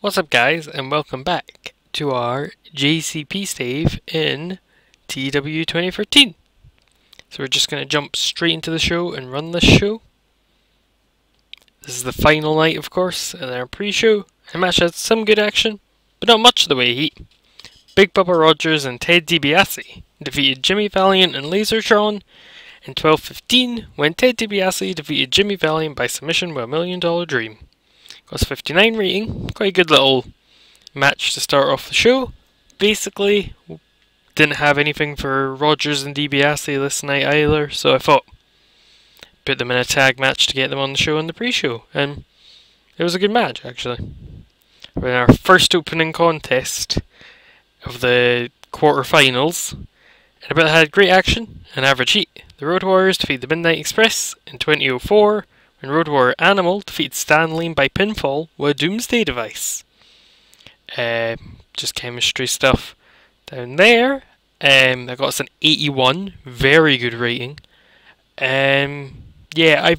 What's up guys, and welcome back to our JCP stave in TEW 2013. So we're just going to jump straight into the show and run this show. This is the final night, of course, and our pre-show. The match had some good action, but not much of the way heat. Big Bubba Rogers and Ted DiBiase defeated Jimmy Valiant and Lasertron in 12:15 when Ted DiBiase defeated Jimmy Valiant by submission with a $1 Million Dream. Got a 59 rating, quite a good little match to start off the show. Basically, didn't have anything for Rogers and DiBiase this night either, so I thought put them in a tag match to get them on the show in the pre-show, and it was a good match actually. We're in our first opening contest of the quarterfinals, and I bet it had great action and average heat. The Road Warriors defeated the Midnight Express in 2004. When Road Warrior Animal defeated Stan Lane by pinfall with a Doomsday device. Just chemistry stuff down there. That got us an 81, very good rating. Yeah, I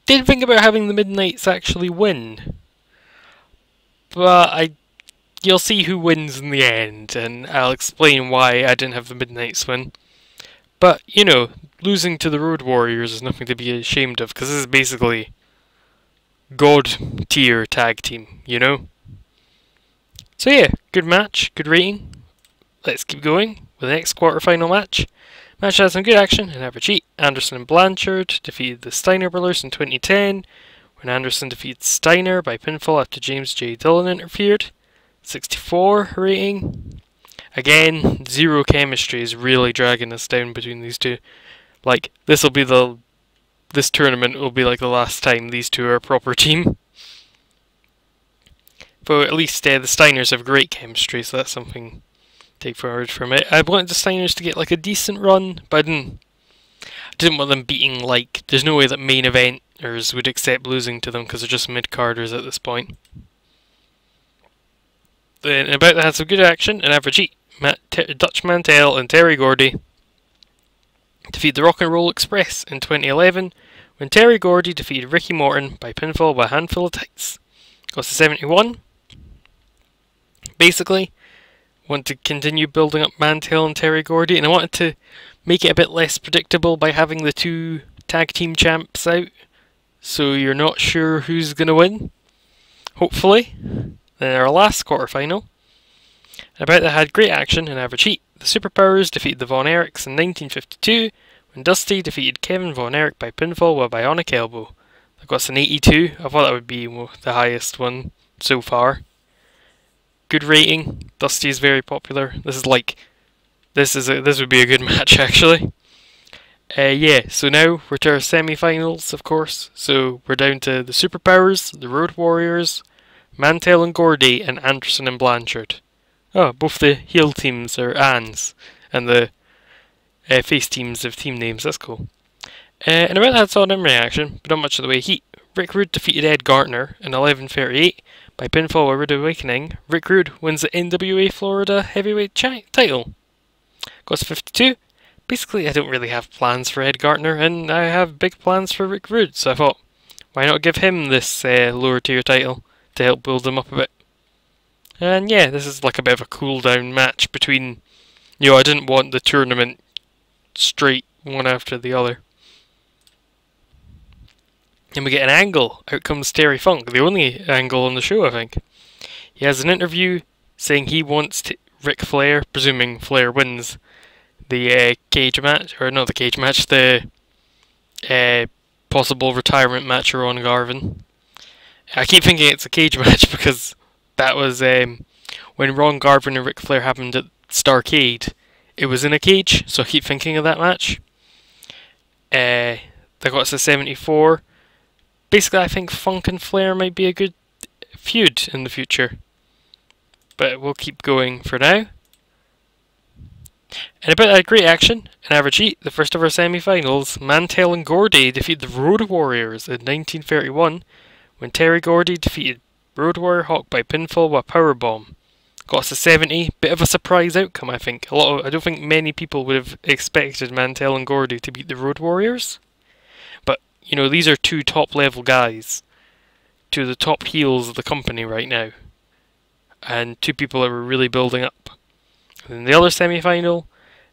did think about having the Midnights actually win, but you'll see who wins in the end, and I'll explain why I didn't have the Midnights win. But, you know, losing to the Road Warriors is nothing to be ashamed of, because this is basically God tier tag team, you know? So yeah, good match, good rating. Let's keep going with the next quarterfinal match. Match had some good action and average heat. Anderson and Blanchard defeated the Steiner Brothers in 2010, when Anderson defeated Steiner by pinfall after James J. Dillon interfered. 64 rating. Again, zero chemistry is really dragging us down between these two. Like, this tournament will be like the last time these two are a proper team. But at least the Steiners have great chemistry, so that's something to take forward from it. I wanted the Steiners to get like a decent run, but I didn't want them beating, like, there's no way that main eventers would accept losing to them because they're just mid-carders at this point. Then about that had some good action and average heat. Dutch Mantel and Terry Gordy defeated the Rock and Roll Express in 2011 when Terry Gordy defeated Ricky Morton by pinfall with a handful of tights. Got to 71. Basically, want to continue building up Mantel and Terry Gordy, and I wanted to make it a bit less predictable by having the two tag team champs out, so you're not sure who's going to win. Hopefully. Then our last quarterfinal. About that had great action and average heat. The Superpowers defeated the Von Erichs in 1952 when Dusty defeated Kevin Von Erich by pinfall with a bionic elbow. That got us an 82. I thought that would be the highest one so far. Good rating. Dusty is very popular. This would be a good match actually. Yeah, so now we're to our semi-finals, of course. So we're down to the Superpowers, the Road Warriors, Mantel and Gordy, and Anderson and Blanchard. Oh, both the heel teams are Ans, and the face teams have team names, that's cool. And about that saw them reaction, but not much of the way heat. Rick Rude defeated Ed Gartner in 11:38 by pinfall with Rude Awakening. Rick Rude wins the NWA Florida Heavyweight title. Got to 52. Basically, I don't really have plans for Ed Gartner, and I have big plans for Rick Rude, so I thought, why not give him this lower tier title to help build him up a bit. And yeah, this is like a bit of a cool down match between, you know, I didn't want the tournament straight one after the other. And we get an angle. Out comes Terry Funk, the only angle on the show, I think. He has an interview saying he wants Ric Flair, presuming Flair wins the cage match, or not the cage match, the possible retirement match for Ron Garvin. I keep thinking it's a cage match because that was when Ron Garvin and Ric Flair happened at Starrcade. It was in a cage, so I keep thinking of that match. That got us to 74. Basically, I think Funk and Flair might be a good feud in the future. But we'll keep going for now. And about that great action and average heat, the first of our semi-finals, Mantel and Gordy defeated the Road Warriors in 1931 when Terry Gordy defeated Road Warrior Hawk by pinfall with a powerbomb. Got us a 70. Bit of a surprise outcome, I think. I don't think many people would have expected Mantel and Gordy to beat the Road Warriors. But, you know, these are two top level guys. Two of the top heels of the company right now. and two people that were really building up. And in the other semi-final,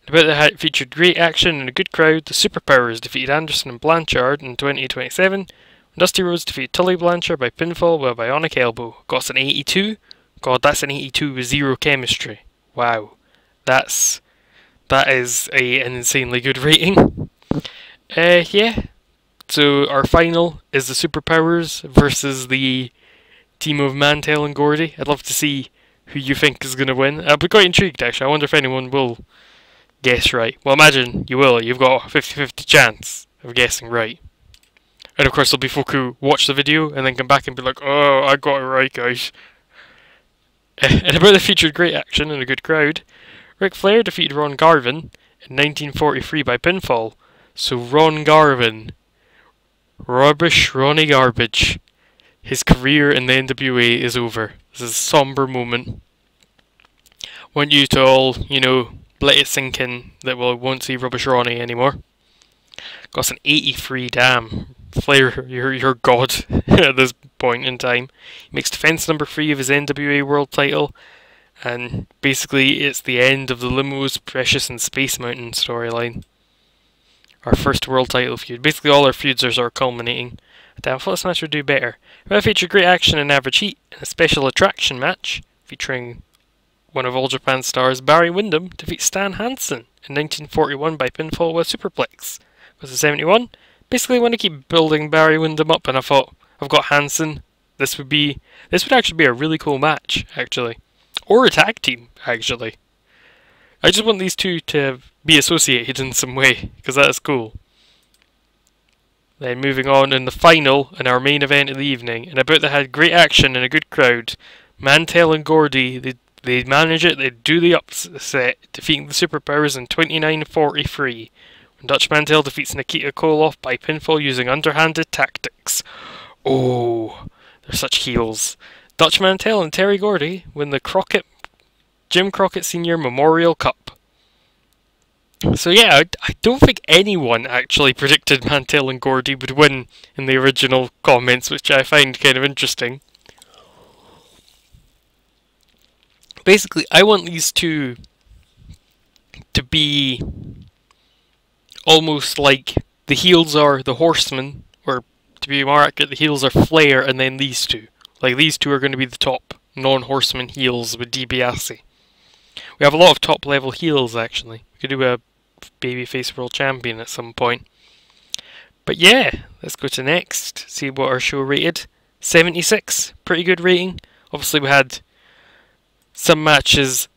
the bout that featured great action and a good crowd, the Superpowers defeated Anderson and Blanchard in 2027. Dusty Rhodes defeated Tully Blanchard by pinfall with a bionic elbow. Got us an 82. God, that's an 82 with zero chemistry. Wow. That is an insanely good rating. Yeah. So our final is the Superpowers versus the team of Mantel and Gordy. I'd love to see who you think is going to win. I'll be quite intrigued actually. I wonder if anyone will guess right. Well, imagine you will. You've got a 50-50 chance of guessing right. And of course there'll be folk who watch the video and then come back and be like, oh, I got it right, guys. And about the featured great action and a good crowd, Ric Flair defeated Ron Garvin in 1943 by pinfall. So Ron Garvin, Rubbish Ronnie Garbage, his career in the NWA is over. This is a somber moment. Want you to all, let it sink in that we won't see Rubbish Ronnie anymore. Got us an 83, damn. Flair, you're God at this point in time. He makes defense number 3 of his NWA World title, and basically it's the end of the Limos, Precious and Space Mountain storyline. Our first world title feud. Basically all our feuds are culminating. Damn, I thought this match would do better. Well, it featured great action and average heat in a special attraction match featuring one of All Japan stars Barry Windham defeats Stan Hansen in 1941 by pinfall with superplex. Was it 71? Basically, I want to keep building Barry Windham up, and I thought, I've got Hansen. This would actually be a really cool match, actually. Or a tag team, actually. I just want these two to be associated in some way, because that is cool. Then moving on in the final, in our main event of the evening, and about that had great action and a good crowd. Mantel and Gordy, they manage it, they do the upset, defeating the Superpowers in 29:43. When Dutch Mantel defeats Nikita Koloff by pinfall using underhanded tactics. Oh, they're such heels. Dutch Mantel and Terry Gordy win the Jim Crockett Sr. Memorial Cup. So yeah, I don't think anyone actually predicted Mantel and Gordy would win in the original comments, which I find kind of interesting. Basically, I want these two to be almost like the heels are the Horsemen, or to be more accurate, the heels are Flair and then these two. Like these two are going to be the top non-Horseman heels with DiBiase. We have a lot of top level heels actually. We could do a babyface world champion at some point. But yeah, let's go to next, see what our show rated. 76, pretty good rating. Obviously we had some matches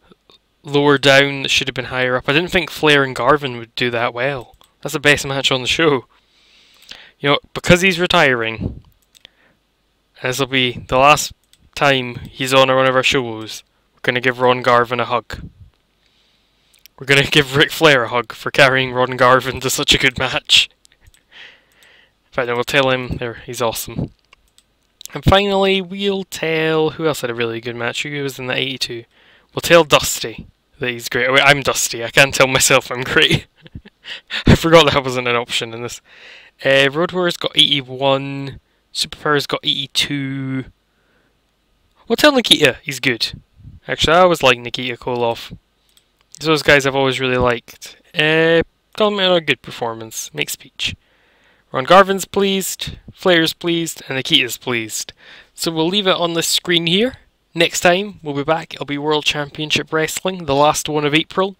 lower down that should have been higher up. I didn't think Flair and Garvin would do that well. That's the best match on the show. Because he's retiring, this will be the last time he's on one of our shows, we're going to give Ron Garvin a hug. We're going to give Ric Flair a hug for carrying Ron Garvin to such a good match. In fact, we'll tell him he's awesome. And finally, we'll tell... Who else had a really good match? Who was in the 82? We'll tell Dusty that he's great. Wait, I'm Dusty. I can't tell myself I'm great. I forgot that wasn't an option in this. Road Warriors got 81. Superpowers got 82. We'll tell Nikita he's good. Actually, I always like Nikita Koloff. Those guys I've always really liked. Compliment on a good performance. Make speech. Ron Garvin's pleased, Flair's pleased, and Nikita's pleased. So we'll leave it on the screen here. Next time we'll be back. It'll be World Championship Wrestling, the last one of April.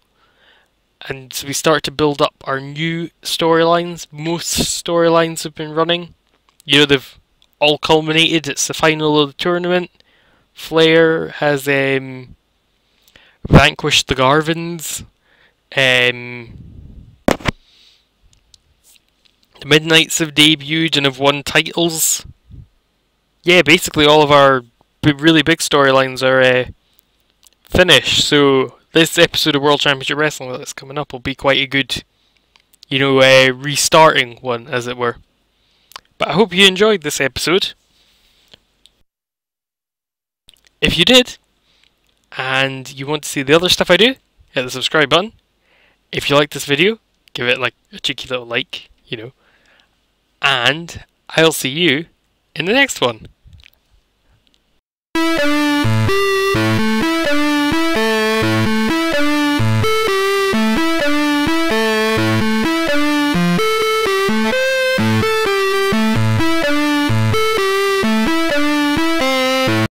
And we start to build up our new storylines. Most storylines have been running. They've all culminated. It's the final of the tournament. Flair has vanquished the Garvins. The Midnights have debuted and have won titles. Yeah, basically all of our really big storylines are finished. So this episode of World Championship Wrestling that's coming up will be quite a good, restarting one, as it were. But I hope you enjoyed this episode. If you did, and you want to see the other stuff I do, hit the subscribe button. If you like this video, give it like a cheeky little like, And I'll see you in the next one.